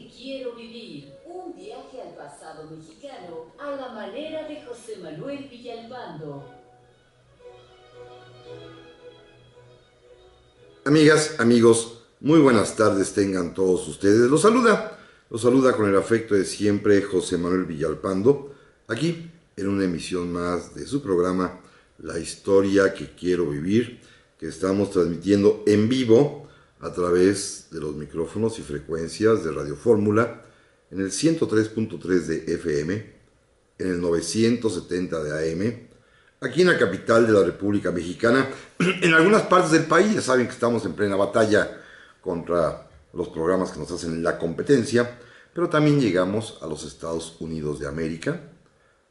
que quiero vivir. Un viaje al pasado mexicano a la manera de José Manuel Villalpando. Amigas, amigos, muy buenas tardes tengan todos ustedes. Los saluda con el afecto de siempre José Manuel Villalpando, aquí en una emisión más de su programa La Historia que Quiero Vivir, que estamos transmitiendo en vivo a través de los micrófonos y frecuencias de Radio Fórmula en el 103.3 de FM, en el 970 de AM, aquí en la capital de la República Mexicana, en algunas partes del país. Ya saben que estamos en plena batalla contra los programas que nos hacen la competencia, pero también llegamos a los Estados Unidos de América,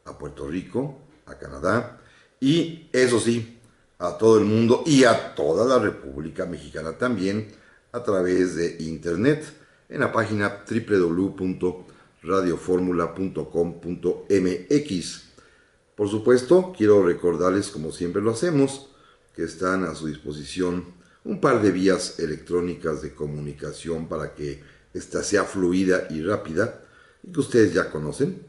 a Puerto Rico, a Canadá, y eso sí, a todo el mundo y a toda la República Mexicana también, a través de internet, en la página www.radioformula.com.mx. Por supuesto, quiero recordarles, como siempre lo hacemos, que están a su disposición un par de vías electrónicas de comunicación para que ésta sea fluida y rápida, y que ustedes ya conocen: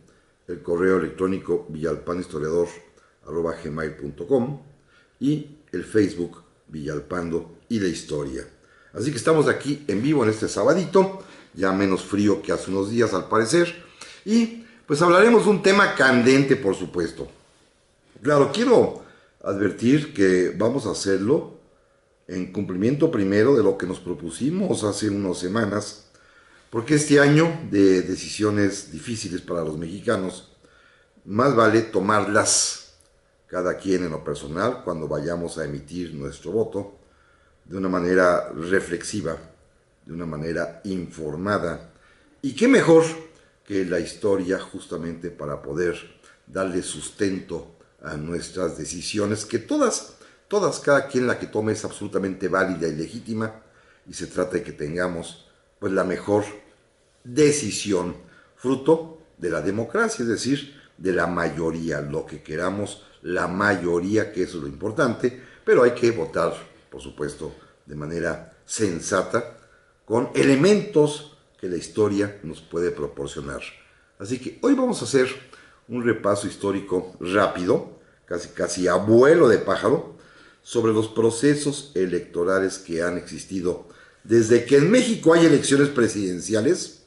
el correo electrónico villalpanhistoriador@gmail.com y el Facebook Villalpando y la Historia. Así que estamos aquí en vivo en este sabadito, ya menos frío que hace unos días al parecer, y pues hablaremos de un tema candente, por supuesto. Claro, quiero advertir que vamos a hacerlo en cumplimiento primero de lo que nos propusimos hace unas semanas, porque este año de decisiones difíciles para los mexicanos, más vale tomarlas cada quien en lo personal cuando vayamos a emitir nuestro voto de una manera reflexiva, de una manera informada, y qué mejor que la historia justamente para poder darle sustento a nuestras decisiones, que todas, cada quien la que tome es absolutamente válida y legítima, y se trata de que tengamos pues la mejor decisión, fruto de la democracia, es decir, de la mayoría, lo que queramos la mayoría, que eso es lo importante, pero hay que votar, por supuesto, de manera sensata, con elementos que la historia nos puede proporcionar. Así que hoy vamos a hacer un repaso histórico rápido, casi a vuelo de pájaro, sobre los procesos electorales que han existido desde que en México hay elecciones presidenciales,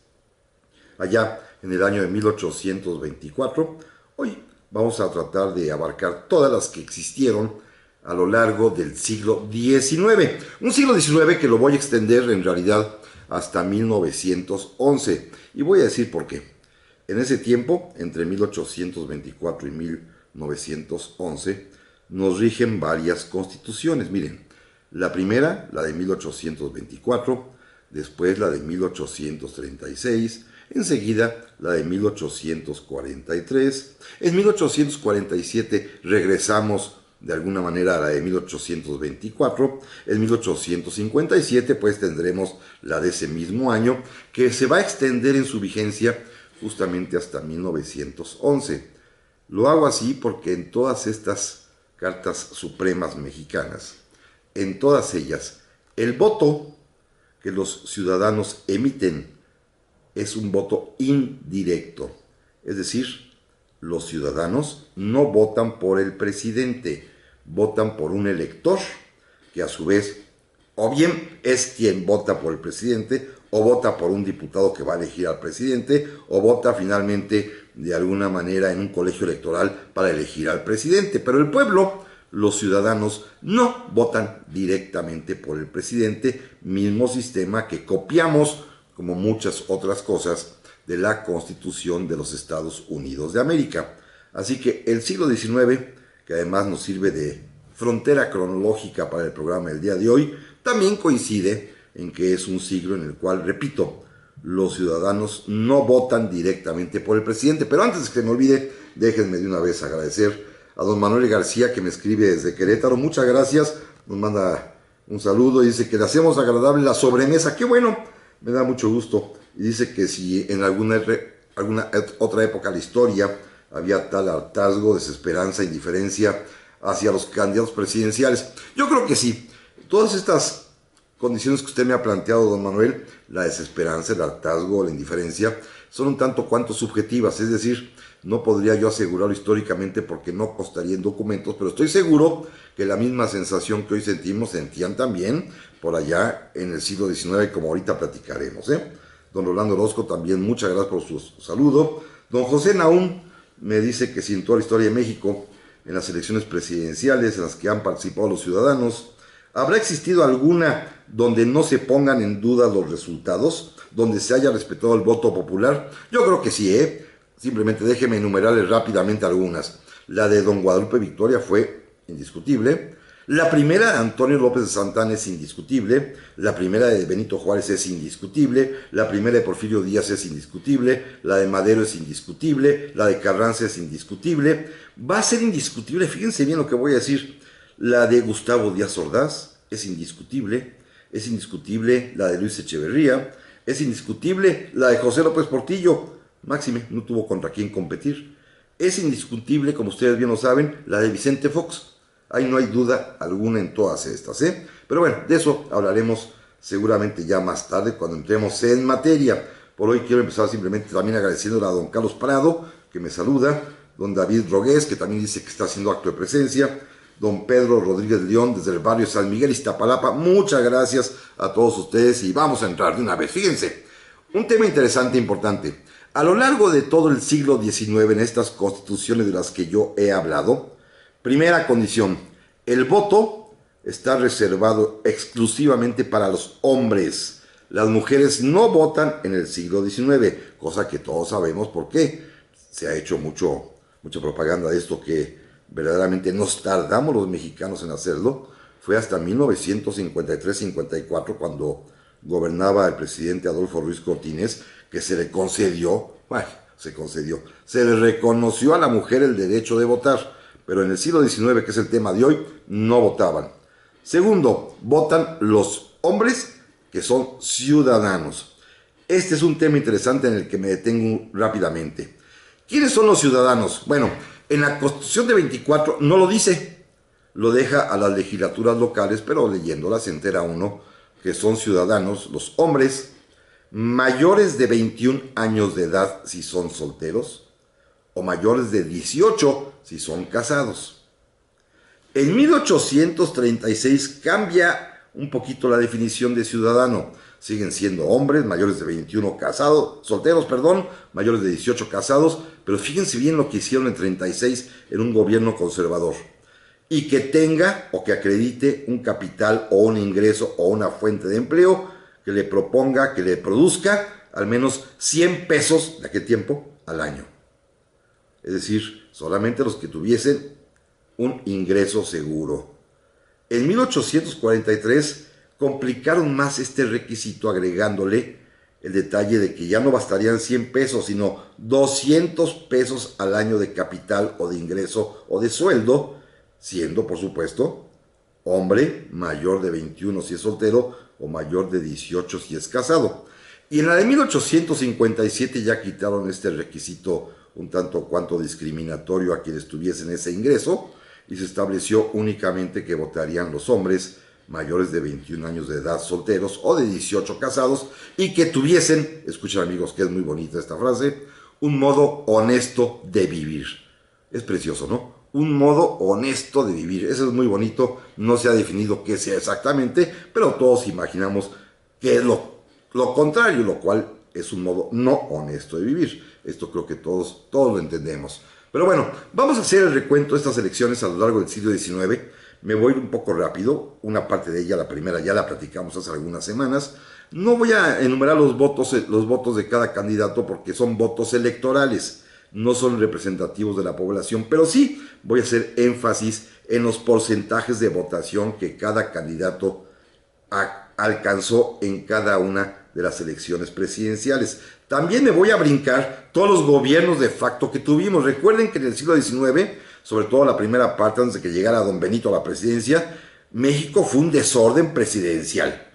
allá en el año de 1824. Hoy vamos a tratar de abarcar todas las que existieron a lo largo del siglo XIX. Un siglo XIX que lo voy a extender en realidad hasta 1911. Y voy a decir por qué. En ese tiempo, entre 1824 y 1911, nos rigen varias constituciones. Miren, la primera, la de 1824, después la de 1836, enseguida la de 1843. En 1847 regresamos de alguna manera a la de 1824. En 1857 pues tendremos la de ese mismo año, que se va a extender en su vigencia justamente hasta 1911. Lo hago así porque en todas estas cartas supremas mexicanas, en todas ellas, el voto que los ciudadanos emiten es un voto indirecto. Es decir, los ciudadanos no votan por el presidente, votan por un elector, que a su vez o bien es quien vota por el presidente, o vota por un diputado que va a elegir al presidente, o vota finalmente de alguna manera en un colegio electoral para elegir al presidente. Pero el pueblo, los ciudadanos, no votan directamente por el presidente, mismo sistema que copiamos, como muchas otras cosas, de la Constitución de los Estados Unidos de América. Así que el siglo XIX, que además nos sirve de frontera cronológica para el programa del día de hoy, también coincide en que es un siglo en el cual, repito, los ciudadanos no votan directamente por el presidente. Pero antes de que me olvide, déjenme de una vez agradecer a don Manuel García, que me escribe desde Querétaro. Muchas gracias, nos manda un saludo y dice que le hacemos agradable la sobremesa. ¡Qué bueno! Me da mucho gusto. Y dice que si en alguna otra época de la historia había tal hartazgo, desesperanza, indiferencia hacia los candidatos presidenciales. Yo creo que sí. Todas estas condiciones que usted me ha planteado, don Manuel, la desesperanza, el hartazgo, la indiferencia, son un tanto cuanto subjetivas, es decir, no podría yo asegurarlo históricamente porque no constaría en documentos, pero estoy seguro que la misma sensación que hoy sentimos, sentían también por allá en el siglo XIX, como ahorita platicaremos. Don Rolando Orozco también, muchas gracias por su saludo. Don José Naum me dice que sin toda la historia de México, en las elecciones presidenciales en las que han participado los ciudadanos, ¿habrá existido alguna donde no se pongan en duda los resultados, donde se haya respetado el voto popular? Yo creo que sí, Simplemente déjeme enumerarles rápidamente algunas. La de don Guadalupe Victoria fue indiscutible. La primera de Antonio López de Santana es indiscutible. La primera de Benito Juárez es indiscutible. La primera de Porfirio Díaz es indiscutible. La de Madero es indiscutible. La de Carranza es indiscutible. Va a ser indiscutible, fíjense bien lo que voy a decir. La de Gustavo Díaz Ordaz es indiscutible. Es indiscutible la de Luis Echeverría. Es indiscutible la de José López Portillo. Máxime, no tuvo contra quién competir. Es indiscutible, como ustedes bien lo saben, la de Vicente Fox. Ahí no hay duda alguna en todas estas, Pero bueno, de eso hablaremos seguramente ya más tarde cuando entremos en materia. Por hoy quiero empezar simplemente también agradeciendo a don Carlos Prado, que me saluda, don David Rogués, que también dice que está haciendo acto de presencia, don Pedro Rodríguez León desde el barrio San Miguel, Iztapalapa. Muchas gracias a todos ustedes y vamos a entrar de una vez. Fíjense, un tema interesante e importante. A lo largo de todo el siglo XIX, en estas constituciones de las que yo he hablado, primera condición, el voto está reservado exclusivamente para los hombres. Las mujeres no votan en el siglo XIX, cosa que todos sabemos por qué. Se ha hecho mucha propaganda de esto que verdaderamente nos tardamos los mexicanos en hacerlo. Fue hasta 1953-54 cuando gobernaba el presidente Adolfo Ruiz Cortines, que se le concedió, se le reconoció a la mujer el derecho de votar, pero en el siglo XIX, que es el tema de hoy, no votaban. Segundo, votan los hombres que son ciudadanos. Este es un tema interesante en el que me detengo rápidamente. ¿Quiénes son los ciudadanos? Bueno, en la Constitución de 24 no lo dice, lo deja a las legislaturas locales, pero leyéndolas se entera uno que son ciudadanos los hombres mayores de 21 años de edad si son solteros o mayores de 18 si son casados. En 1836 cambia un poquito la definición de ciudadano. Siguen siendo hombres mayores de 21 solteros, mayores de 18 casados, pero fíjense bien lo que hicieron en 36 en un gobierno conservador. Y que tenga o que acredite un capital o un ingreso o una fuente de empleo que le proponga, que le produzca al menos 100 pesos de aquel tiempo al año. Es decir, solamente los que tuviesen un ingreso seguro. En 1843 complicaron más este requisito agregándole el detalle de que ya no bastarían 100 pesos, sino 200 pesos al año de capital o de ingreso o de sueldo, siendo, por supuesto, hombre mayor de 21 si es soltero o mayor de 18 si es casado. Y en la de 1857 ya quitaron este requisito un tanto cuanto discriminatorio a quienes tuviesen ese ingreso y se estableció únicamente que votarían los hombres mayores de 21 años de edad solteros o de 18 casados y que tuviesen, escuchen amigos que es muy bonita esta frase, un modo honesto de vivir. Es precioso, ¿no? Un modo honesto de vivir. Eso es muy bonito. No se ha definido qué sea exactamente, pero todos imaginamos que es lo contrario, lo cual es un modo no honesto de vivir. Esto creo que todos lo entendemos. Pero bueno, vamos a hacer el recuento de estas elecciones a lo largo del siglo XIX. Me voy un poco rápido. Una parte de ella, la primera, ya la platicamos hace algunas semanas. No voy a enumerar los votos de cada candidato porque son votos electorales. No son representativos de la población, pero sí voy a hacer énfasis en los porcentajes de votación que cada candidato alcanzó en cada una de las elecciones presidenciales. También me voy a brincar todos los gobiernos de facto que tuvimos. Recuerden que en el siglo XIX, sobre todo la primera parte, antes de que llegara don Benito a la presidencia, México fue un desorden presidencial,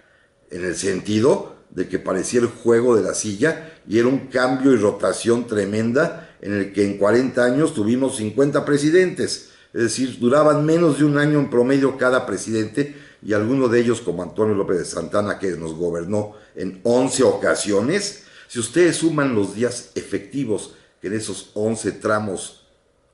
en el sentido de que parecía el juego de la silla y era un cambio y rotación tremenda en el que en 40 años tuvimos 50 presidentes, es decir, duraban menos de un año en promedio cada presidente y alguno de ellos como Antonio López de Santana, que nos gobernó en 11 ocasiones, si ustedes suman los días efectivos que en esos 11 tramos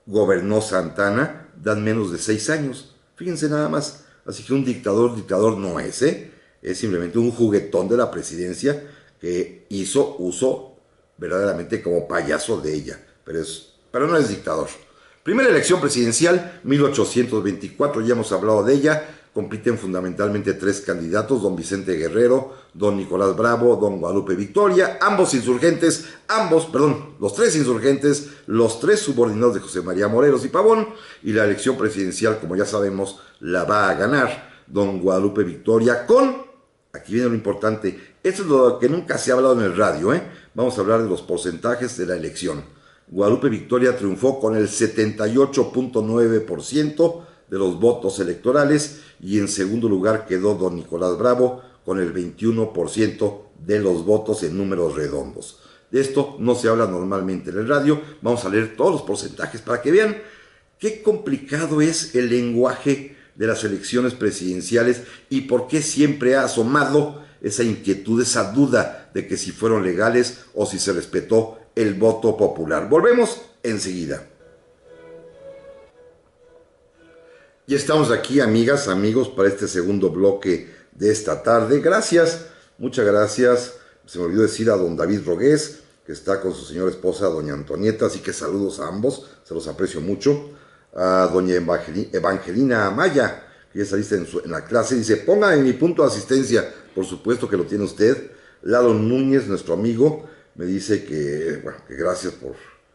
gobernó Santana, dan menos de 6 años. Fíjense nada más. Así que un dictador no es, ¿eh? Es simplemente un juguetón de la presidencia que hizo uso verdaderamente como payaso de ella, pero no es dictador. Primera elección presidencial, 1824, ya hemos hablado de ella. Compiten fundamentalmente 3 candidatos, don Vicente Guerrero, don Nicolás Bravo, don Guadalupe Victoria, los 3 insurgentes, los 3 subordinados de José María Morelos y Pavón, y la elección presidencial, como ya sabemos, la va a ganar don Guadalupe Victoria con, aquí viene lo importante, esto es lo que nunca se ha hablado en el radio, vamos a hablar de los porcentajes de la elección. Guadalupe Victoria triunfó con el 78.9% de los votos electorales y en segundo lugar quedó don Nicolás Bravo con el 21% de los votos en números redondos. De esto no se habla normalmente en el radio, vamos a leer todos los porcentajes para que vean qué complicado es el lenguaje de las elecciones presidenciales y por qué siempre ha asomado esa inquietud, esa duda de que si fueron legales o si se respetó el voto popular. Volvemos enseguida. Y estamos aquí, amigas, amigos, para este segundo bloque de esta tarde. Gracias, muchas gracias. Se me olvidó decir a don David Rogués, que está con su señora esposa, doña Antonieta, así que saludos a ambos, se los aprecio mucho. A doña Evangelina Amaya, que ya saliste en la clase, dice, ponga en mi punto de asistencia, por supuesto que lo tiene usted. Lalo Núñez, nuestro amigo, me dice que, bueno, que gracias por,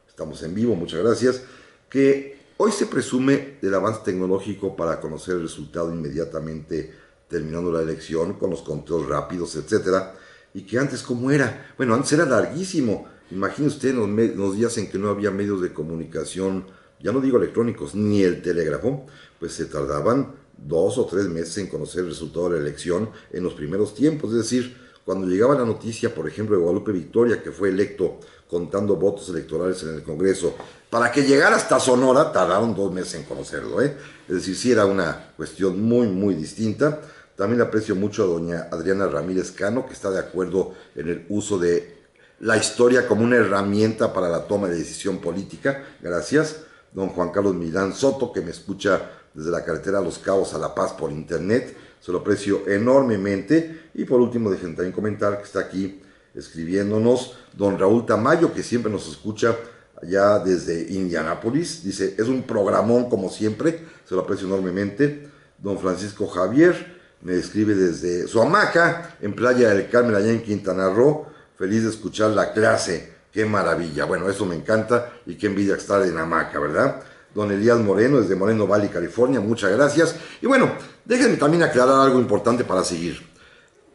estamos en vivo, muchas gracias, que hoy se presume del avance tecnológico para conocer el resultado inmediatamente terminando la elección, con los conteos rápidos, etcétera, y que antes, ¿cómo era? Bueno, antes era larguísimo. Imagine usted los días en que no había medios de comunicación, ya no digo electrónicos, ni el telégrafo, pues se tardaban 2 o 3 meses en conocer el resultado de la elección en los primeros tiempos, es decir, cuando llegaba la noticia, por ejemplo, de Guadalupe Victoria, que fue electo contando votos electorales en el Congreso, para que llegara hasta Sonora, tardaron 2 meses en conocerlo, Es decir, sí era una cuestión muy, muy distinta. También aprecio mucho a doña Adriana Ramírez Cano, que está de acuerdo en el uso de la historia como una herramienta para la toma de decisión política. Gracias. Don Juan Carlos Milán Soto, que me escucha desde la carretera Los Cabos a La Paz por internet. Se lo aprecio enormemente. Y por último, dejen también comentar que está aquí escribiéndonos don Raúl Tamayo, que siempre nos escucha allá desde Indianápolis. Dice, es un programón como siempre, se lo aprecio enormemente. Don Francisco Javier me escribe desde su hamaca en Playa del Carmen, allá en Quintana Roo. Feliz de escuchar la clase, qué maravilla. Bueno, eso me encanta y qué envidia estar en hamaca, ¿verdad? Don Elías Moreno, desde Moreno Valley, California, muchas gracias. Y bueno, déjenme también aclarar algo importante para seguir.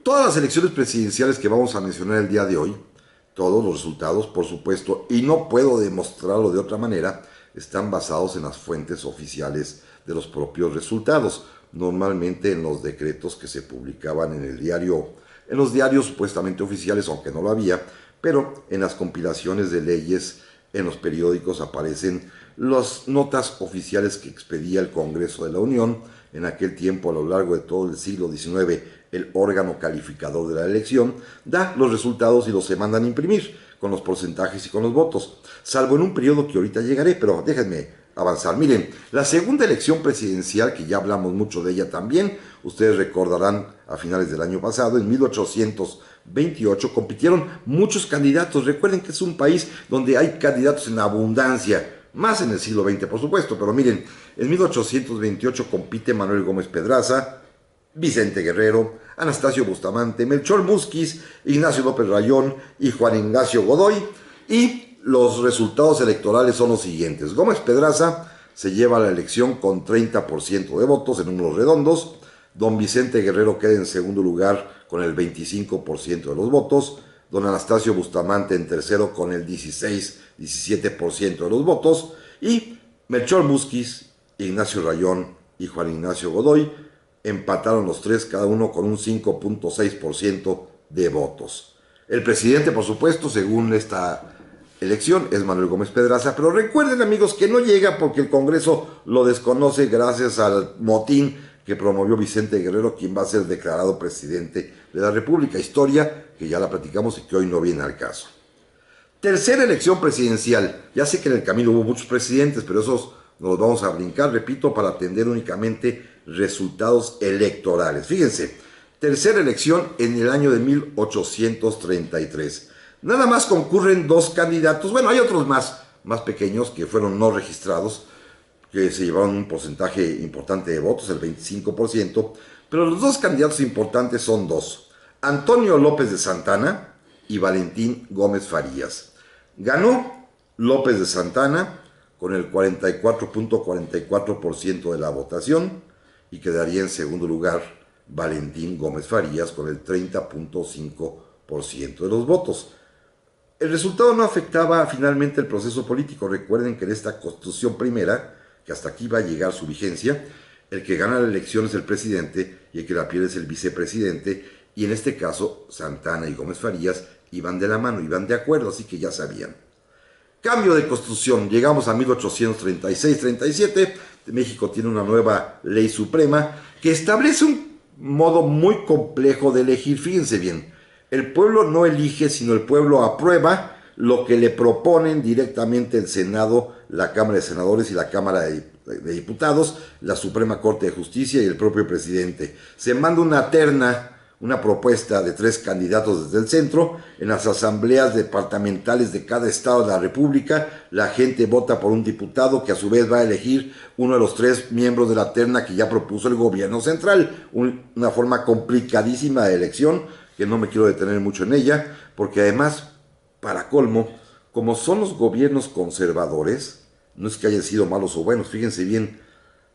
Todas las elecciones presidenciales que vamos a mencionar el día de hoy, todos los resultados, por supuesto, y no puedo demostrarlo de otra manera, están basados en las fuentes oficiales de los propios resultados, normalmente en los decretos que se publicaban en el diario, en los diarios supuestamente oficiales, aunque no lo había, pero en las compilaciones de leyes, en los periódicos aparecen las notas oficiales que expedía el Congreso de la Unión. En aquel tiempo, a lo largo de todo el siglo XIX, el órgano calificador de la elección da los resultados y los se mandan a imprimir con los porcentajes y con los votos, salvo en un periodo que ahorita llegaré, pero déjenme avanzar. Miren, la segunda elección presidencial, que ya hablamos mucho de ella también, ustedes recordarán a finales del año pasado, en 1828, compitieron muchos candidatos. Recuerden que es un país donde hay candidatos en abundancia, más en el siglo XX, por supuesto, pero miren, en 1828 compite Manuel Gómez Pedraza, Vicente Guerrero, Anastasio Bustamante, Melchor Musquiz, Ignacio López Rayón y Juan Ignacio Godoy, y los resultados electorales son los siguientes. Gómez Pedraza se lleva la elección con 30% de votos en números redondos, don Vicente Guerrero queda en segundo lugar con el 25% de los votos, don Anastasio Bustamante en tercero con el 17% de los votos, y Melchor Musquiz, Ignacio Rayón y Juan Ignacio Godoy empataron los 3, cada uno con un 5.6% de votos. El presidente, por supuesto, según esta elección, es Manuel Gómez Pedraza, pero recuerden, amigos, que no llega porque el Congreso lo desconoce gracias al motín que promovió Vicente Guerrero, quien va a ser declarado presidente de la República. Historia que ya la platicamos y que hoy no viene al caso. Tercera elección presidencial. Ya sé que en el camino hubo muchos presidentes, pero esos nos los vamos a brincar, repito, para atender únicamente resultados electorales. Fíjense, tercera elección en el año de 1833. Nada más concurren dos candidatos, bueno, hay otros más pequeños que fueron no registrados, que se llevaron un porcentaje importante de votos, el 25%, pero los dos candidatos importantes son dos: Antonio López de Santana y Valentín Gómez Farías. Ganó López de Santana con el 44.44% de la votación y quedaría en segundo lugar Valentín Gómez Farías con el 30.5% de los votos. El resultado no afectaba finalmente el proceso político. Recuerden que en esta Constitución primera, que hasta aquí va a llegar su vigencia, el que gana la elección es el presidente y el que la pierde es el vicepresidente, y en este caso Santana y Gómez Farías iban de la mano, iban de acuerdo, así que ya sabían. Cambio de Constitución, llegamos a 1836-37, México tiene una nueva ley suprema que establece un modo muy complejo de elegir. Fíjense bien, el pueblo no elige, sino el pueblo aprueba lo que le proponen directamente el Senado, la Cámara de Senadores y la Cámara de Diputados, la Suprema Corte de Justicia y el propio presidente. Se manda una terna, una propuesta de 3 candidatos desde el centro. En las asambleas departamentales de cada estado de la República, la gente vota por un diputado que a su vez va a elegir uno de los 3 miembros de la terna que ya propuso el gobierno central. Una forma complicadísima de elección, que no me quiero detener mucho en ella, porque además, para colmo, como son los gobiernos conservadores, no es que hayan sido malos o buenos, fíjense bien,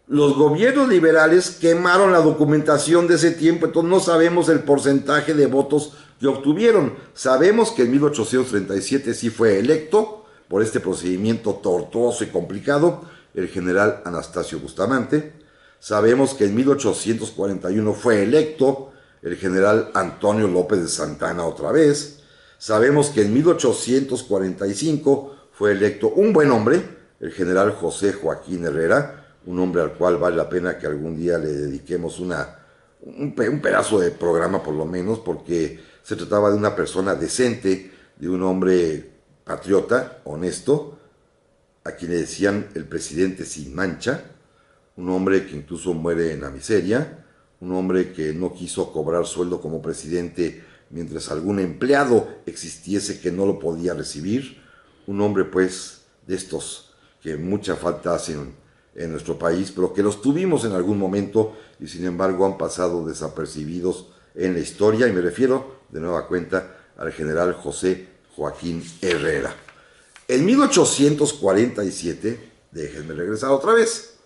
los gobiernos liberales quemaron la documentación de ese tiempo, entonces no sabemos el porcentaje de votos que obtuvieron. Sabemos que en 1837 sí fue electo, por este procedimiento tortuoso y complicado, el general Anastasio Bustamante. Sabemos que en 1841 fue electo el general Antonio López de Santana otra vez. Sabemos que en 1845 fue electo un buen hombre, el general José Joaquín Herrera, un hombre al cual vale la pena que algún día le dediquemos un pedazo de programa por lo menos, porque se trataba de una persona decente, de un hombre patriota, honesto, a quien le decían el presidente sin mancha, un hombre que incluso muere en la miseria, un hombre que no quiso cobrar sueldo como presidente mientras algún empleado existiese que no lo podía recibir, un hombre pues de estos que mucha falta hacen en nuestro país, pero que los tuvimos en algún momento y sin embargo han pasado desapercibidos en la historia, y me refiero de nueva cuenta al general José Joaquín Herrera. En 1847, déjenme regresar otra vez,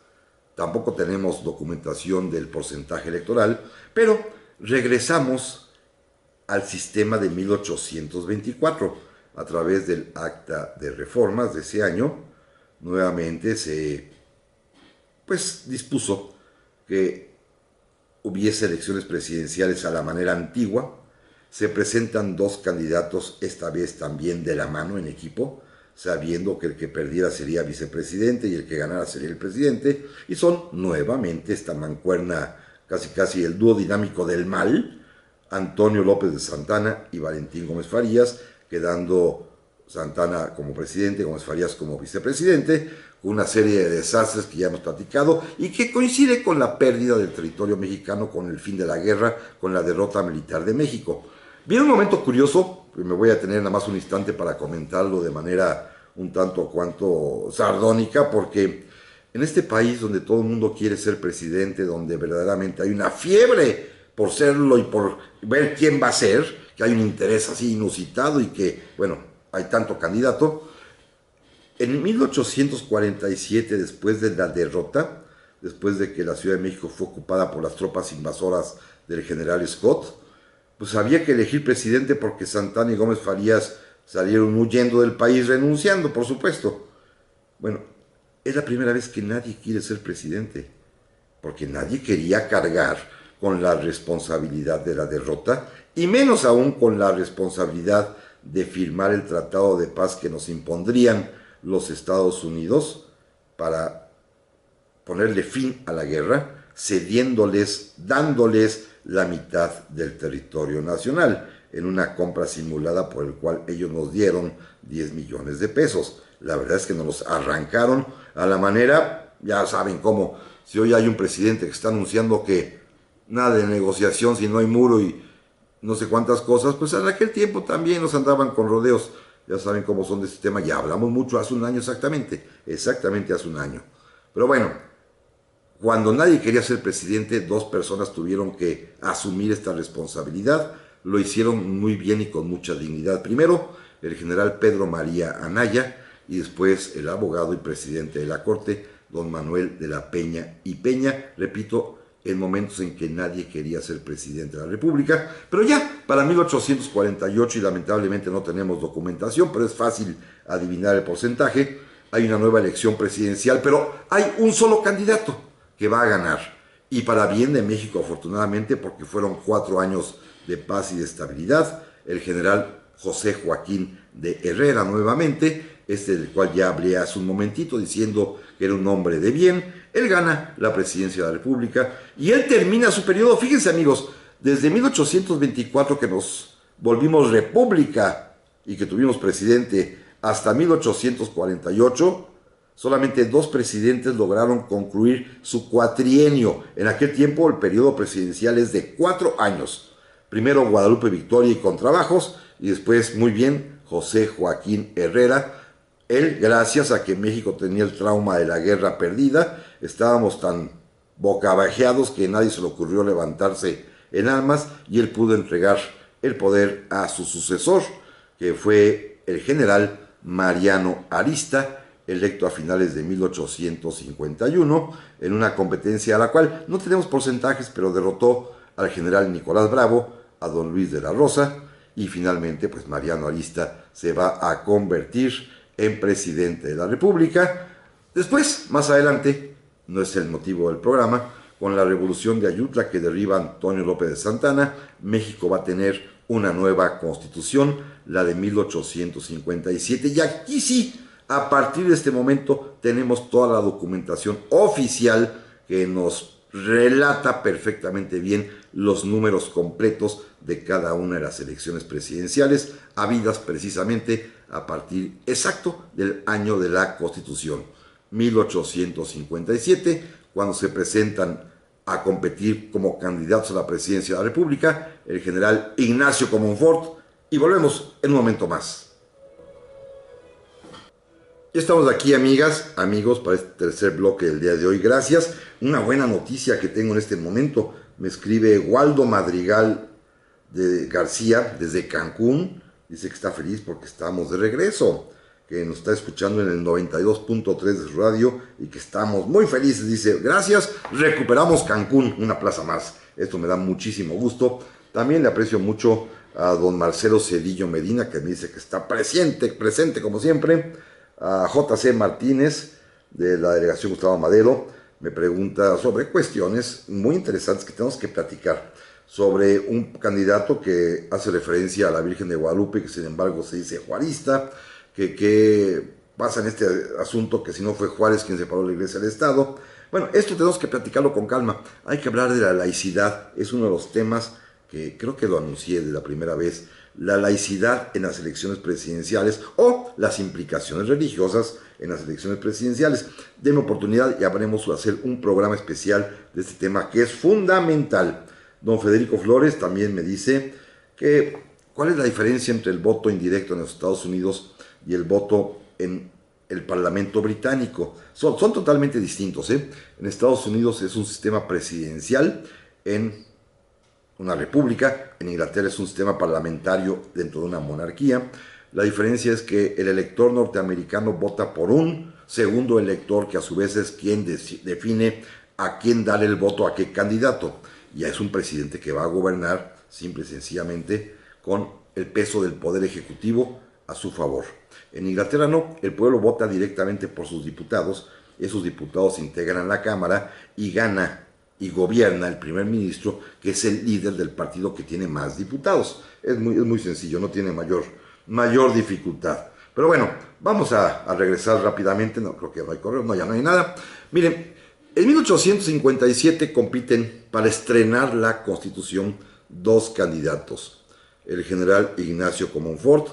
tampoco tenemos documentación del porcentaje electoral, pero regresamos al sistema de 1824, a través del Acta de Reformas de ese año. Nuevamente se dispuso que hubiese elecciones presidenciales a la manera antigua. Se presentan 2 candidatos, esta vez también de la mano en equipo, sabiendo que el que perdiera sería vicepresidente y el que ganara sería el presidente, y son nuevamente esta mancuerna, casi el dúo dinámico del mal, Antonio López de Santana y Valentín Gómez Farías, quedando Santana como presidente, Gómez Farías como vicepresidente, con una serie de desastres que ya hemos platicado y que coincide con la pérdida del territorio mexicano, con el fin de la guerra, con la derrota militar de México. Viene un momento curioso, me voy a tener nada más un instante para comentarlo de manera un tanto cuanto sardónica, porque en este país donde todo el mundo quiere ser presidente, donde verdaderamente hay una fiebre por serlo y por ver quién va a ser, que hay un interés así inusitado y que, bueno, hay tanto candidato. En 1847, después de la derrota, después de que la Ciudad de México fue ocupada por las tropas invasoras del general Scott, pues había que elegir presidente porque Santana y Gómez Farías salieron huyendo del país, renunciando, por supuesto. Bueno, es la primera vez que nadie quiere ser presidente, porque nadie quería cargar con la responsabilidad de la derrota, y menos aún con la responsabilidad de firmar el tratado de paz que nos impondrían los Estados Unidos para ponerle fin a la guerra, cediéndoles, dándoles la mitad del territorio nacional, en una compra simulada por el cual ellos nos dieron 10 millones de pesos. La verdad es que nos los arrancaron a la manera, ya saben cómo, si hoy hay un presidente que está anunciando que nada de negociación si no hay muro y no sé cuántas cosas, pues en aquel tiempo también nos andaban con rodeos. Ya saben cómo son de este tema, ya hablamos mucho hace un año exactamente hace un año. Pero bueno, cuando nadie quería ser presidente, dos personas tuvieron que asumir esta responsabilidad. Lo hicieron muy bien y con mucha dignidad. Primero, el general Pedro María Anaya, y después el abogado y presidente de la Corte, don Manuel de la Peña y Peña, repito, en momentos en que nadie quería ser presidente de la República. Pero ya, para 1848, y lamentablemente no tenemos documentación, pero es fácil adivinar el porcentaje, hay una nueva elección presidencial, pero hay un solo candidato que va a ganar. Y para bien de México, afortunadamente, porque fueron 4 años de paz y de estabilidad, el general José Joaquín de Herrera nuevamente, del cual ya hablé hace un momentito diciendo que era un hombre de bien. Él gana la presidencia de la República y él termina su periodo. Fíjense, amigos, desde 1824 que nos volvimos república y que tuvimos presidente hasta 1848, solamente 2 presidentes lograron concluir su cuatrienio. En aquel tiempo el periodo presidencial es de 4 años. Primero Guadalupe Victoria y Contrabajos, y después, muy bien, José Joaquín Herrera. Él, gracias a que México tenía el trauma de la guerra perdida, estábamos tan bocabajeados que nadie se le ocurrió levantarse en armas, y él pudo entregar el poder a su sucesor, que fue el general Mariano Arista, electo a finales de 1851, en una competencia a la cual no tenemos porcentajes, pero derrotó al general Nicolás Bravo, a don Luis de la Rosa, y finalmente pues Mariano Arista se va a convertir en presidente de la República. Después, más adelante, no es el motivo del programa, con la revolución de Ayutla que derriba Antonio López de Santana, México va a tener una nueva constitución, la de 1857, y aquí sí, a partir de este momento tenemos toda la documentación oficial que nos relata perfectamente bien los números completos de cada una de las elecciones presidenciales, habidas precisamente a partir exacto del año de la Constitución, 1857, cuando se presentan a competir como candidatos a la presidencia de la República el general Ignacio Comonfort, y volvemos en un momento más. Ya estamos aquí, amigas, amigos, para este tercer bloque del día de hoy. Gracias. Una buena noticia que tengo en este momento. Me escribe Waldo Madrigal de García desde Cancún. Dice que está feliz porque estamos de regreso, que nos está escuchando en el 92.3 de su radio y que estamos muy felices. Dice, gracias, recuperamos Cancún, una plaza más. Esto me da muchísimo gusto. También le aprecio mucho a don Marcelo Cedillo Medina, que me dice que está presente como siempre. A JC Martínez, de la delegación Gustavo Madero, me pregunta sobre cuestiones muy interesantes que tenemos que platicar, sobre un candidato que hace referencia a la Virgen de Guadalupe, que sin embargo se dice juarista, que pasa en este asunto, que si no fue Juárez quien separó la Iglesia del Estado. Bueno, esto tenemos que platicarlo con calma. Hay que hablar de la laicidad, es uno de los temas que creo que lo anuncié de la primera vez, la laicidad en las elecciones presidenciales o las implicaciones religiosas en las elecciones presidenciales. Denme oportunidad y habremos de hacer un programa especial de este tema que es fundamental. Don Federico Flores también me dice que cuál es la diferencia entre el voto indirecto en los Estados Unidos y el voto en el Parlamento británico. Son totalmente distintos, ¿eh? En Estados Unidos es un sistema presidencial, en una república. En Inglaterra es un sistema parlamentario dentro de una monarquía. La diferencia es que el elector norteamericano vota por un segundo elector, que a su vez es quien define a quién darle el voto, a qué candidato. Ya es un presidente que va a gobernar simple y sencillamente con el peso del poder ejecutivo a su favor. En Inglaterra no, el pueblo vota directamente por sus diputados, esos diputados integran la Cámara y gana y gobierna el primer ministro, que es el líder del partido que tiene más diputados. Es muy sencillo, no tiene mayor dificultad. Pero bueno, vamos a regresar rápidamente. No, creo que no hay correo, no, ya no hay nada. Miren, En 1857 compiten para estrenar la Constitución dos candidatos. El general Ignacio Comonfort,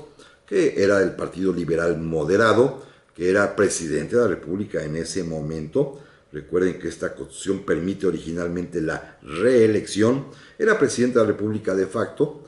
que era del Partido Liberal Moderado, que era presidente de la República en ese momento. Recuerden que esta Constitución permite originalmente la reelección. Era presidente de la República de facto,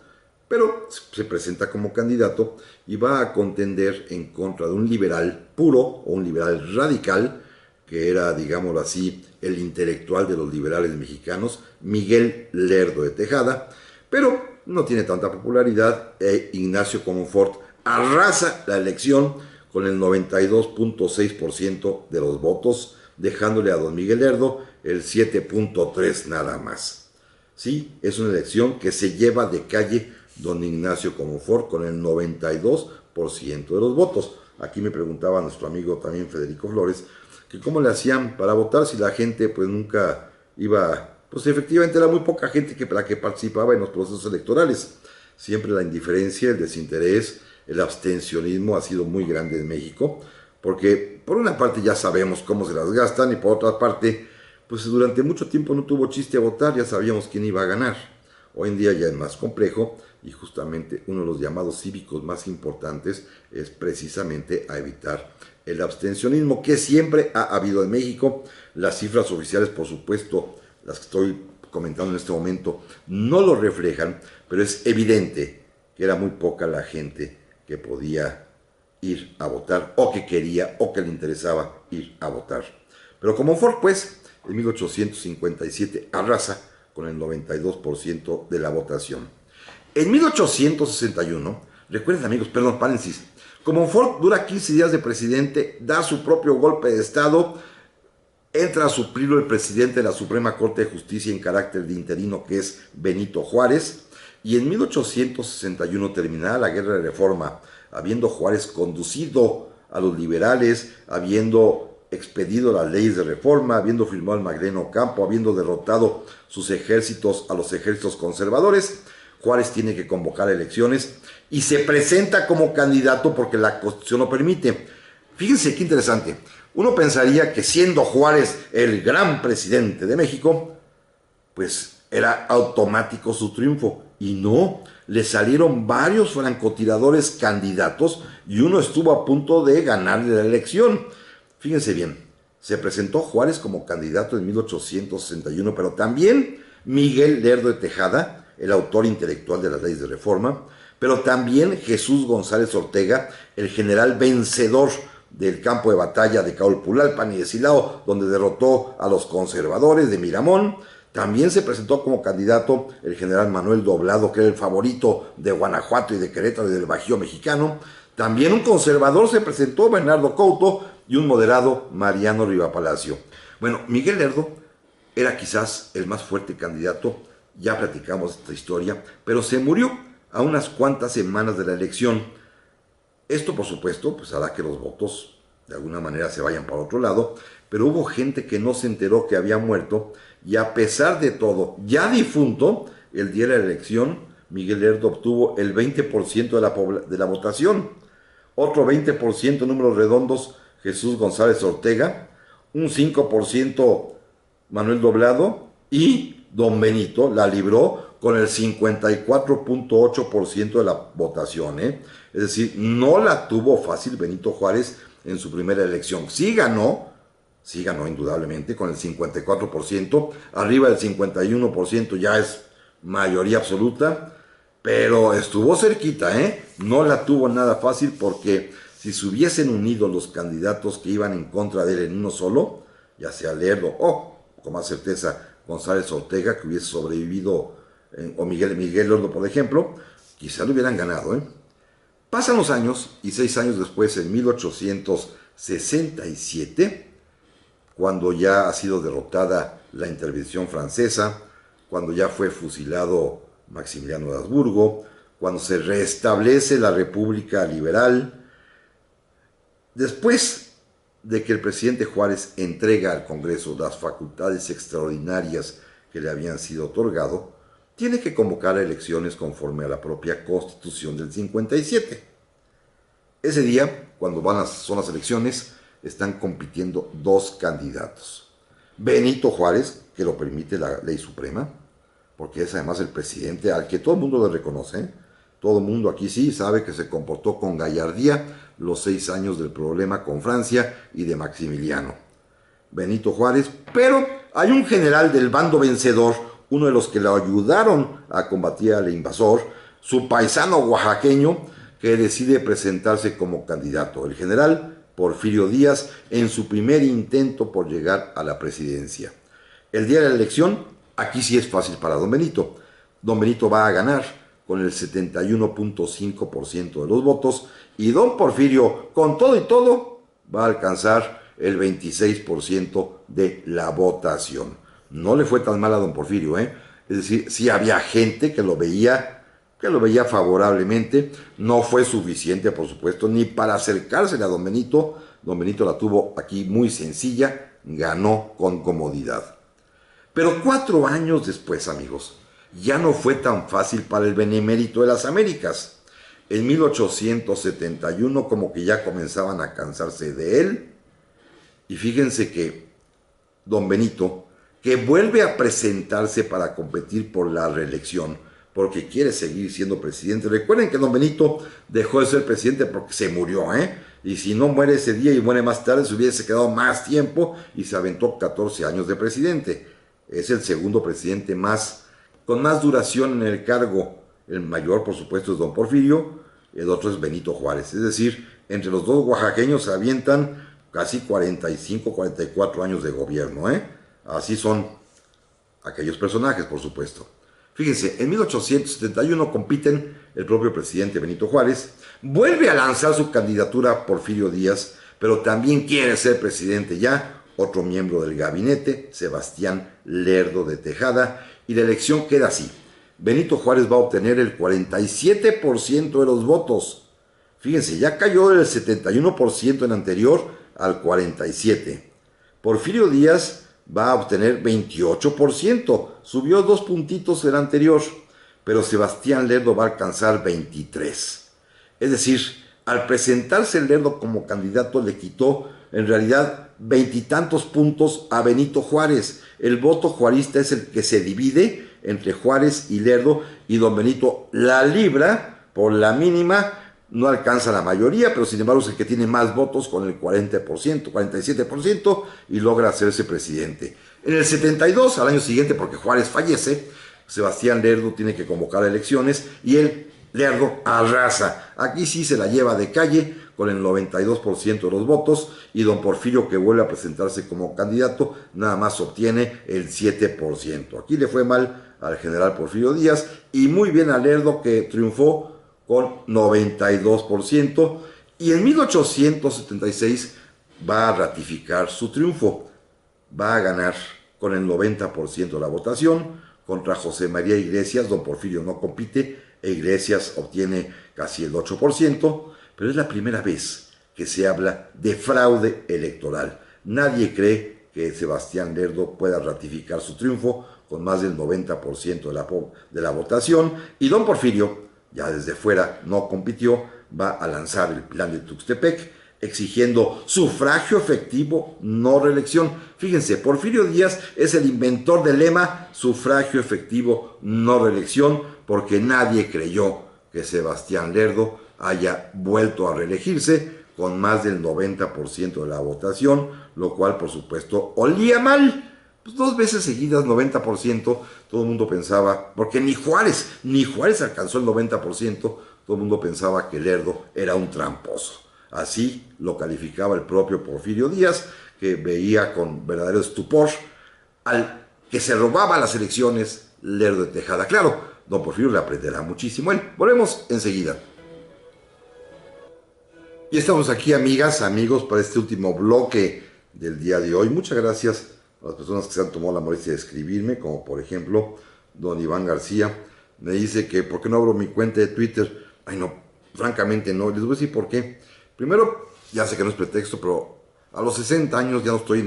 pero se presenta como candidato y va a contender en contra de un liberal puro o un liberal radical, que era, digámoslo así, el intelectual de los liberales mexicanos, Miguel Lerdo de Tejada, pero no tiene tanta popularidad e Ignacio Comonfort arrasa la elección con el 92.6% de los votos, dejándole a don Miguel Lerdo el 7.3% nada más. Sí, es una elección que se lleva de calle don Ignacio Comonfort con el 92% de los votos. Aquí me preguntaba nuestro amigo también Federico Flores, que cómo le hacían para votar si la gente pues nunca iba, pues efectivamente era muy poca gente la que participaba en los procesos electorales. Siempre la indiferencia, el desinterés, el abstencionismo ha sido muy grande en México, porque por una parte ya sabemos cómo se las gastan y por otra parte, pues durante mucho tiempo no tuvo chiste a votar, ya sabíamos quién iba a ganar. Hoy en día ya es más complejo y justamente uno de los llamados cívicos más importantes es precisamente a evitar el abstencionismo que siempre ha habido en México. Las cifras oficiales, por supuesto, las que estoy comentando en este momento, no lo reflejan, pero es evidente que era muy poca la gente que podía ir a votar o que quería o que le interesaba ir a votar. Pero Comonfort, pues, en 1857 arrasa con el 92% de la votación. En 1861, recuerden amigos, perdón, paréntesis, Comonfort dura 15 días de presidente, da su propio golpe de Estado, entra a suplirlo el presidente de la Suprema Corte de Justicia en carácter de interino, que es Benito Juárez, y en 1861 terminada la Guerra de Reforma, habiendo Juárez conducido a los liberales, habiendo expedido las leyes de reforma, habiendo firmado el Magdaleno Ocampo, habiendo derrotado sus ejércitos a los ejércitos conservadores, Juárez tiene que convocar elecciones y se presenta como candidato porque la Constitución lo permite. Fíjense qué interesante. Uno pensaría que siendo Juárez el gran presidente de México, pues era automático su triunfo. Y no, le salieron varios francotiradores candidatos y uno estuvo a punto de ganarle la elección. Fíjense bien, se presentó Juárez como candidato en 1861, pero también Miguel Lerdo de Tejada, el autor intelectual de las leyes de reforma, pero también Jesús González Ortega, el general vencedor del campo de batalla de Caulpulalpan y de Silao, donde derrotó a los conservadores de Miramón. También se presentó como candidato el general Manuel Doblado, que era el favorito de Guanajuato y de Querétaro y del Bajío mexicano. También un conservador se presentó, Bernardo Couto, y un moderado, Mariano Rivapalacio. Bueno, Miguel Lerdo era quizás el más fuerte candidato, ya platicamos esta historia, pero se murió a unas cuantas semanas de la elección. Esto, por supuesto, pues hará que los votos de alguna manera se vayan para otro lado, pero hubo gente que no se enteró que había muerto, y a pesar de todo, ya difunto, el día de la elección, Miguel Lerdo obtuvo el 20% de la votación. Otro 20%, números redondos, Jesús González Ortega, un 5% Manuel Doblado, y don Benito la libró con el 54.8% de la votación. Es decir, no la tuvo fácil Benito Juárez en su primera elección. Sí ganó indudablemente con el 54%, arriba del 51% ya es mayoría absoluta, pero estuvo cerquita, no la tuvo nada fácil, porque si se hubiesen unido los candidatos que iban en contra de él en uno solo, ya sea Lerdo o, con más certeza, González Ortega, que hubiese sobrevivido, o Miguel Lerdo, por ejemplo, quizá lo hubieran ganado. Pasan los años, y 6 años después, en 1867, cuando ya ha sido derrotada la intervención francesa, cuando ya fue fusilado Maximiliano de Habsburgo, cuando se restablece la República Liberal, después de que el presidente Juárez entrega al Congreso las facultades extraordinarias que le habían sido otorgado, tiene que convocar elecciones conforme a la propia Constitución del 57. Ese día, cuando son las elecciones, están compitiendo dos candidatos. Benito Juárez, que lo permite la ley suprema, porque es además el presidente al que todo el mundo le reconoce, ¿eh? Todo el mundo aquí sí sabe que se comportó con gallardía los 6 años del problema con Francia y de Maximiliano. Benito Juárez, pero hay un general del bando vencedor, uno de los que lo ayudaron a combatir al invasor, su paisano oaxaqueño, que decide presentarse como candidato, el general Porfirio Díaz, en su primer intento por llegar a la presidencia. El día de la elección, aquí sí es fácil para don Benito. Don Benito va a ganar con el 71.5% de los votos y don Porfirio, con todo y todo, va a alcanzar el 26% de la votación. No le fue tan mal a don Porfirio, ¿eh? Es decir, sí había gente que lo veía favorablemente. No fue suficiente, por supuesto, ni para acercársele a don Benito. Don Benito la tuvo aquí muy sencilla, ganó con comodidad. Pero 4 años después, amigos, ya no fue tan fácil para el benemérito de las Américas. En 1871 como que ya comenzaban a cansarse de él. Y fíjense que don Benito, que vuelve a presentarse para competir por la reelección, porque quiere seguir siendo presidente. Recuerden que don Benito dejó de ser presidente porque se murió, ¿eh? Y si no muere ese día y muere más tarde, se hubiese quedado más tiempo y se aventó 14 años de presidente. Es el segundo presidente con más duración en el cargo. El mayor, por supuesto, es don Porfirio, el otro es Benito Juárez. Es decir, entre los dos oaxaqueños se avientan casi 45, 44 años de gobierno, ¿eh? Así son aquellos personajes, por supuesto. Fíjense, en 1871 compiten el propio presidente Benito Juárez, vuelve a lanzar su candidatura Porfirio Díaz, pero también quiere ser presidente ya otro miembro del gabinete, Sebastián Lerdo de Tejada, y la elección queda así. Benito Juárez va a obtener el 47% de los votos. Fíjense, ya cayó del 71% en anterior al 47%. Porfirio Díaz va a obtener 28%, subió 2 puntitos del anterior, pero Sebastián Lerdo va a alcanzar 23%. Es decir, al presentarse Lerdo como candidato le quitó en realidad 20 y tantos puntos a Benito Juárez. El voto juarista es el que se divide entre Juárez y Lerdo, y don Benito la libra por la mínima. No alcanza la mayoría, pero sin embargo es el que tiene más votos con el 40%, 47%, y logra hacerse presidente. En el 72, al año siguiente, porque Juárez fallece, Sebastián Lerdo tiene que convocar elecciones y Lerdo arrasa. Aquí sí se la lleva de calle con el 92% de los votos, y don Porfirio, que vuelve a presentarse como candidato, nada más obtiene el 7%. Aquí le fue mal al general Porfirio Díaz y muy bien a Lerdo, que triunfó con 92%, y en 1876 va a ratificar su triunfo. Va a ganar con el 90% de la votación contra José María Iglesias. Don Porfirio no compite e Iglesias obtiene casi el 8%, pero es la primera vez que se habla de fraude electoral. Nadie cree que Sebastián Lerdo pueda ratificar su triunfo con más del 90% de la votación, y don Porfirio, ya desde fuera no compitió, va a lanzar el plan de Tuxtepec, exigiendo sufragio efectivo, no reelección. Fíjense, Porfirio Díaz es el inventor del lema sufragio efectivo, no reelección, porque nadie creyó que Sebastián Lerdo haya vuelto a reelegirse con más del 90% de la votación, lo cual por supuesto olía mal. Pues 2 veces seguidas 90%, todo el mundo pensaba, porque ni Juárez alcanzó el 90%, todo el mundo pensaba que Lerdo era un tramposo. Así lo calificaba el propio Porfirio Díaz, que veía con verdadero estupor al que se robaba las elecciones Lerdo de Tejada. Claro, don Porfirio le aprenderá muchísimo él. Volvemos enseguida. Y estamos aquí, amigas, amigos, para este último bloque del día de hoy. Muchas gracias a las personas que se han tomado la molestia de escribirme, como por ejemplo don Iván García. Me dice que ¿por qué no abro mi cuenta de Twitter? Ay, no, francamente no. Les voy a decir por qué. Primero, ya sé que no es pretexto, pero a los 60 años ya no estoy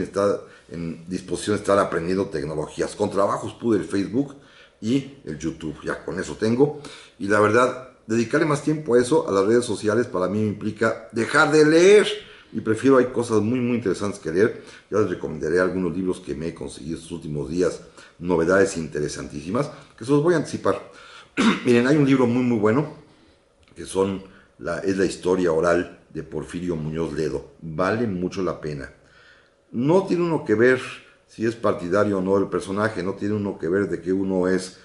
en disposición de estar aprendiendo tecnologías. Con trabajos pude el Facebook y el YouTube, ya con eso tengo. Y la verdad, dedicarle más tiempo a eso, a las redes sociales, para mí implica dejar de leer. y prefiero, hay cosas muy interesantes que leer. Ya les recomendaré algunos libros que me he conseguido estos últimos días, novedades interesantísimas, que se los voy a anticipar. Miren, hay un libro muy bueno, que es la historia oral de Porfirio Muñoz Ledo. Vale mucho la pena. No tiene uno que ver si es partidario o no del personaje, no tiene uno que ver de que uno es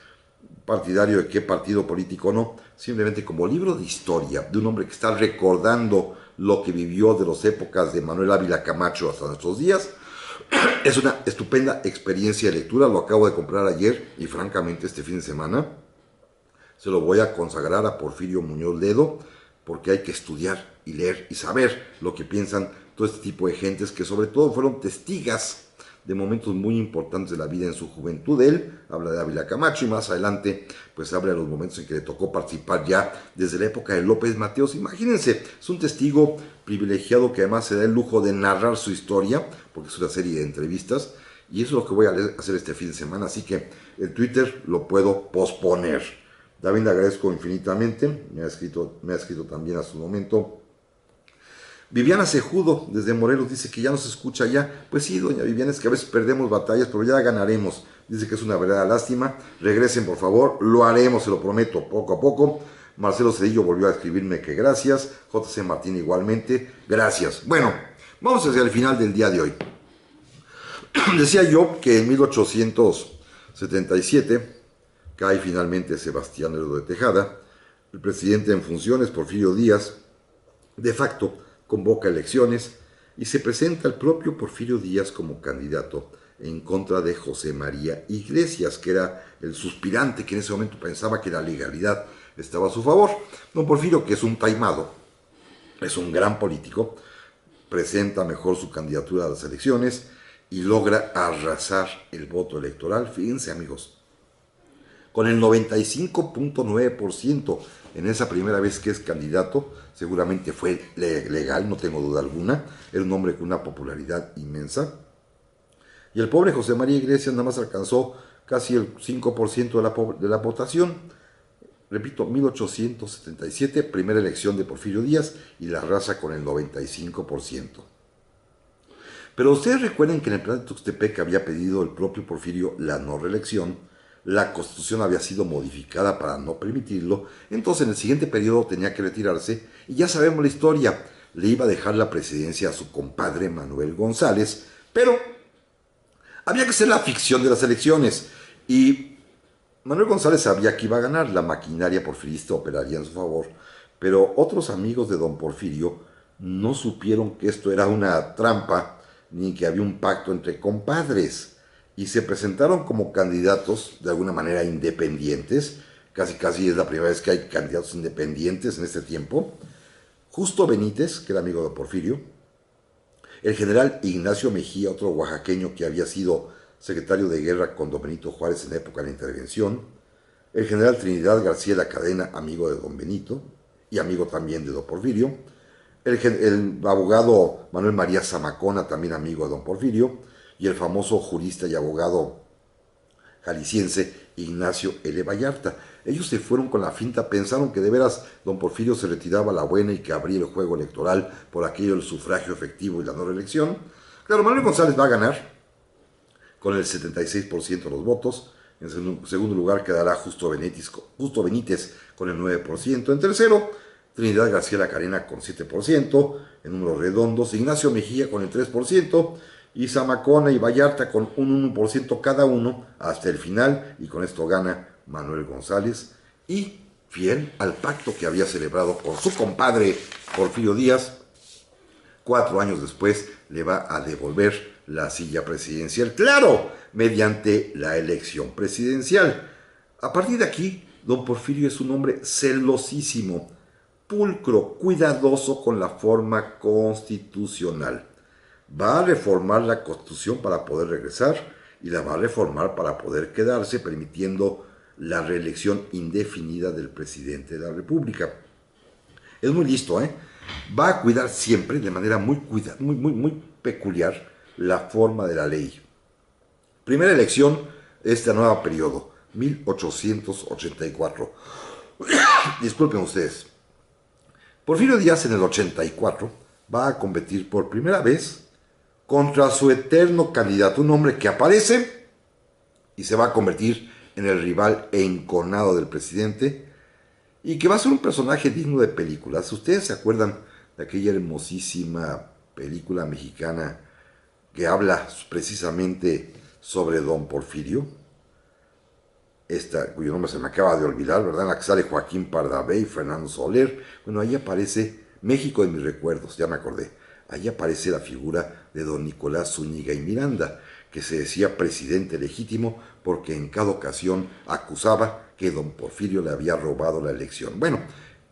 partidario de qué partido político o no, simplemente como libro de historia de un hombre que está recordando lo que vivió de las épocas de Manuel Ávila Camacho hasta nuestros días. Es una estupenda experiencia de lectura, lo acabo de comprar ayer y francamente este fin de semana se lo voy a consagrar a Porfirio Muñoz Ledo, porque hay que estudiar y leer y saber lo que piensan todo este tipo de gentes que sobre todo fueron testigas de momentos muy importantes de la vida en su juventud. Él habla de Ávila Camacho y más adelante pues habla de los momentos en que le tocó participar ya desde la época de López Mateos. Imagínense, es un testigo privilegiado que además se da el lujo de narrar su historia, porque es una serie de entrevistas, y eso es lo que voy a hacer este fin de semana, así que el Twitter lo puedo posponer. David, le agradezco infinitamente, me ha escrito también a su momento. Viviana Cejudo, desde Morelos, dice que ya nos escucha ya. Pues sí, doña Viviana, es que a veces perdemos batallas, pero ya ganaremos. Dice que es una verdadera lástima. Regresen, por favor, lo haremos, se lo prometo, poco a poco. Marcelo Cedillo volvió a escribirme que gracias. JC Martín igualmente, gracias. Bueno, vamos hacia el final del día de hoy. Decía yo que en 1877 cae finalmente Sebastián Lerdo de Tejada. El presidente en funciones, Porfirio Díaz, de facto convoca elecciones y se presenta el propio Porfirio Díaz como candidato en contra de José María Iglesias, que era el suspirante que en ese momento pensaba que la legalidad estaba a su favor. Don Porfirio, que es un taimado, es un gran político, presenta mejor su candidatura a las elecciones y logra arrasar el voto electoral. Fíjense, amigos, con el 95.9%. En esa primera vez que es candidato, seguramente fue legal, no tengo duda alguna. Era un hombre con una popularidad inmensa. Y el pobre José María Iglesias nada más alcanzó casi el 5% de la votación. Repito, 1877, primera elección de Porfirio Díaz, y la arrasa con el 95%. Pero ustedes recuerden que en el plan de Tuxtepec había pedido el propio Porfirio la no reelección. La Constitución había sido modificada para no permitirlo, entonces en el siguiente periodo tenía que retirarse, y ya sabemos la historia, le iba a dejar la presidencia a su compadre Manuel González, pero había que hacer la ficción de las elecciones, y Manuel González sabía que iba a ganar, la maquinaria porfirista operaría en su favor, pero otros amigos de don Porfirio no supieron que esto era una trampa, ni que había un pacto entre compadres, y se presentaron como candidatos de alguna manera independientes. Casi es la primera vez que hay candidatos independientes en este tiempo. Justo Benítez, que era amigo de Porfirio, el general Ignacio Mejía, otro oaxaqueño que había sido secretario de guerra con don Benito Juárez en la época de la intervención, el general Trinidad García de la Cadena, amigo de don Benito y amigo también de don Porfirio, el abogado Manuel María Zamacona, también amigo de don Porfirio, y el famoso jurista y abogado jalisciense Ignacio L. Vallarta. Ellos se fueron con la finta, pensaron que de veras don Porfirio se retiraba a la buena y que abría el juego electoral por aquello del sufragio efectivo y la no reelección. Claro, Manuel González va a ganar con el 76% de los votos. En segundo lugar quedará Justo Benítez con el 9%. En tercero, Trinidad García de la Cadena con 7%. En números redondos, Ignacio Mejía con el 3%. Y Zamacona y Vallarta con un 1% cada uno hasta el final, y con esto gana Manuel González, y fiel al pacto que había celebrado con su compadre Porfirio Díaz, 4 años después le va a devolver la silla presidencial, claro, mediante la elección presidencial. A partir de aquí, don Porfirio es un hombre celosísimo, pulcro, cuidadoso con la forma constitucional. Va a reformar la Constitución para poder regresar, y la va a reformar para poder quedarse, permitiendo la reelección indefinida del presidente de la República. Es muy listo, ¿eh? Va a cuidar siempre, de manera muy peculiar, la forma de la ley. Primera elección, este nuevo periodo, 1884. Disculpen ustedes. Porfirio Díaz en el 84 va a competir por primera vez contra su eterno candidato, un hombre que aparece y se va a convertir en el rival enconado del presidente y que va a ser un personaje digno de películas. ¿Ustedes se acuerdan de aquella hermosísima película mexicana que habla precisamente sobre don Porfirio? Esta, cuyo nombre se me acaba de olvidar, ¿verdad? En la que sale Joaquín Pardavé y Fernando Soler. Bueno, ahí aparece México de mis recuerdos, ya me acordé. Ahí aparece la figura de don Nicolás Zúñiga y Miranda, que se decía presidente legítimo porque en cada ocasión acusaba que don Porfirio le había robado la elección. Bueno,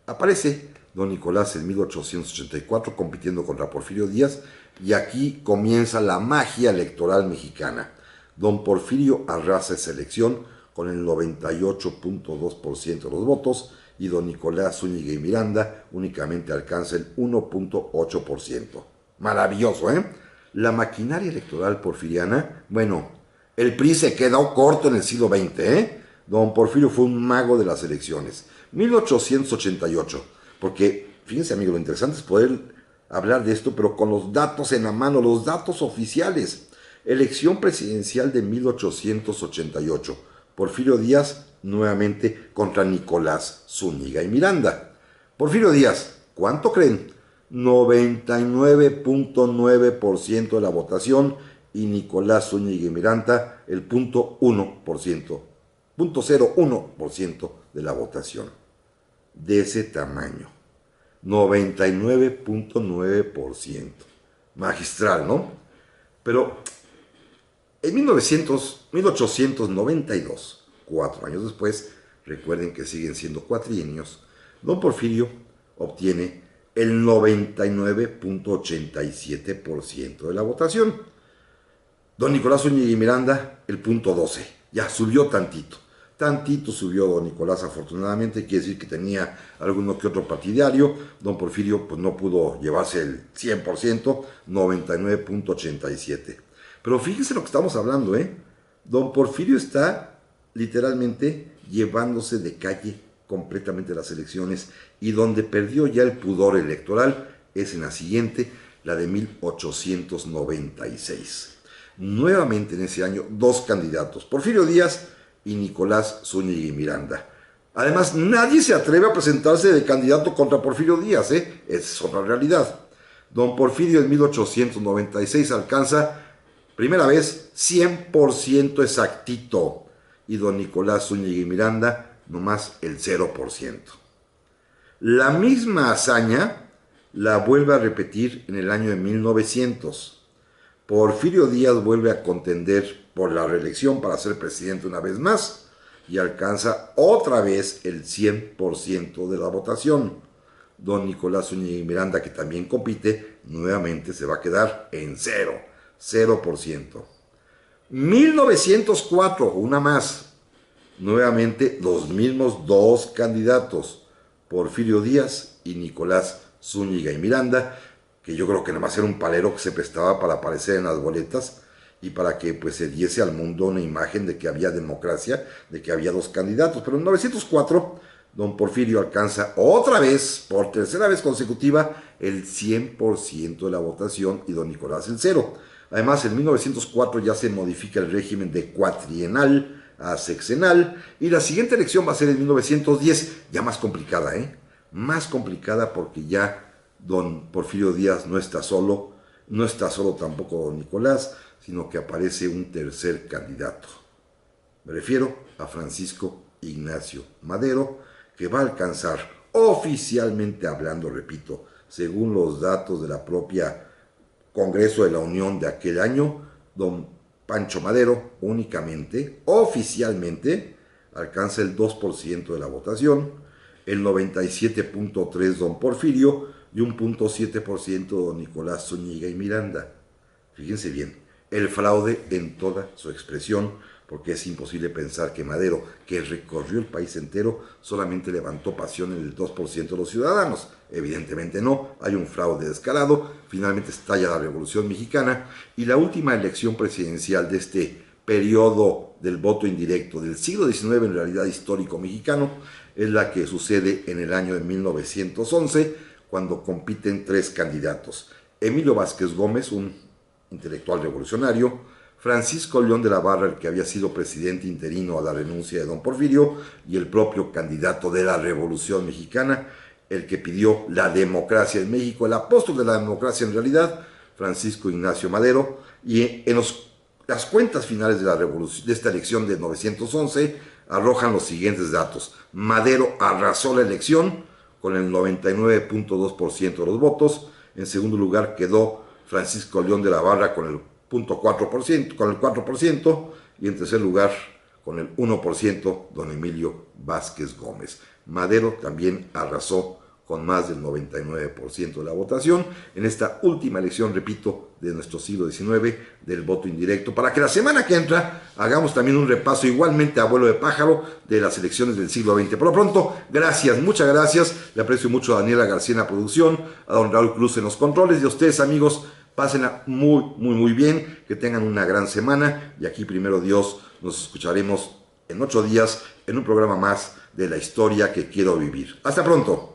aparece don Nicolás en 1884 compitiendo contra Porfirio Díaz y aquí comienza la magia electoral mexicana. Don Porfirio arrasa esa elección con el 98.2% de los votos y don Nicolás Zúñiga y Miranda únicamente alcanza el 1.8%. Maravilloso, ¿eh? La maquinaria electoral porfiriana, bueno, el PRI se quedó corto en el siglo XX, ¿eh? Don Porfirio fue un mago de las elecciones. 1888, porque, fíjense amigos, lo interesante es poder hablar de esto, pero con los datos en la mano, los datos oficiales. Elección presidencial de 1888. Porfirio Díaz nuevamente contra Nicolás Zúñiga y Miranda. Porfirio Díaz, ¿cuánto creen? 99.9% de la votación y Nicolás Zúñiga y Miranda el 0.01% de la votación. De ese tamaño. 99.9%. Magistral, ¿no? Pero en 1892, 4 años después, recuerden que siguen siendo cuatrienios, don Porfirio obtiene el 99.87% de la votación. Don Nicolás Zúñiga y Miranda, el 0.12%. Ya subió tantito. Tantito subió don Nicolás, afortunadamente, quiere decir que tenía alguno que otro partidario. Don Porfirio pues no pudo llevarse el 100%, 99.87%. Pero fíjense lo que estamos hablando, ¿eh? Don Porfirio está literalmente llevándose de calle completamente las elecciones y donde perdió ya el pudor electoral es en la siguiente, la de 1896. Nuevamente en ese año, dos candidatos, Porfirio Díaz y Nicolás Zúñiga y Miranda. Además, nadie se atreve a presentarse de candidato contra Porfirio Díaz, ¿eh? Es otra realidad. Don Porfirio en 1896 alcanza, primera vez, 100% exactito. Y don Nicolás Zúñiga y Miranda, nomás el 0%. La misma hazaña la vuelve a repetir en el año de 1900. Porfirio Díaz vuelve a contender por la reelección para ser presidente una vez más y alcanza otra vez el 100% de la votación. Don Nicolás Zúñiga y Miranda, que también compite, nuevamente se va a quedar en 0%. 1904, una más. Nuevamente los mismos dos candidatos, Porfirio Díaz y Nicolás Zúñiga y Miranda, que yo creo que nada más era un palero que se prestaba para aparecer en las boletas y para que pues se diese al mundo una imagen de que había democracia, de que había dos candidatos. Pero en 1904, don Porfirio alcanza otra vez, por tercera vez consecutiva, el 100% de la votación y don Nicolás el 0%. Además, en 1904 ya se modifica el régimen de cuatrienal a sexenal y la siguiente elección va a ser en 1910, ya más complicada, más complicada porque ya don Porfirio Díaz no está solo tampoco don Nicolás, sino que aparece un tercer candidato. Me refiero a Francisco Ignacio Madero, que va a alcanzar, oficialmente hablando, repito, según los datos de la propia Congreso de la Unión de aquel año, don Pancho Madero únicamente, oficialmente, alcanza el 2% de la votación, el 97.3% don Porfirio y un 0.7% don Nicolás Zúñiga y Miranda. Fíjense bien, el fraude en toda su expresión, porque es imposible pensar que Madero, que recorrió el país entero, solamente levantó pasión en el 2% de los ciudadanos. Evidentemente no, hay un fraude descarado. Finalmente estalla la Revolución Mexicana y la última elección presidencial de este periodo del voto indirecto del siglo XIX, en realidad histórico mexicano, es la que sucede en el año de 1911, cuando compiten 3 candidatos: Emilio Vázquez Gómez, un intelectual revolucionario; Francisco León de la Barra, el que había sido presidente interino a la renuncia de don Porfirio; y el propio candidato de la Revolución Mexicana, el que pidió la democracia en México, el apóstol de la democracia en realidad, Francisco Ignacio Madero. Y en las cuentas finales de, de esta elección de 911 arrojan los siguientes datos: Madero arrasó la elección con el 99.2% de los votos. En segundo lugar quedó Francisco León de la Barra con el 4%, y en tercer lugar, con el 1%, don Emilio Vázquez Gómez. Madero también arrasó con más del 99% de la votación en esta última elección, repito, de nuestro siglo XIX, del voto indirecto, para que la semana que entra hagamos también un repaso igualmente a vuelo de pájaro de las elecciones del siglo XX. Por lo pronto, gracias, muchas gracias, le aprecio mucho a Daniela García en la producción, a don Raúl Cruz en los controles, y a ustedes, amigos, pásenla muy bien, que tengan una gran semana, y aquí, primero Dios, nos escucharemos en 8 días en un programa más de La Historia que Quiero Vivir. Hasta pronto.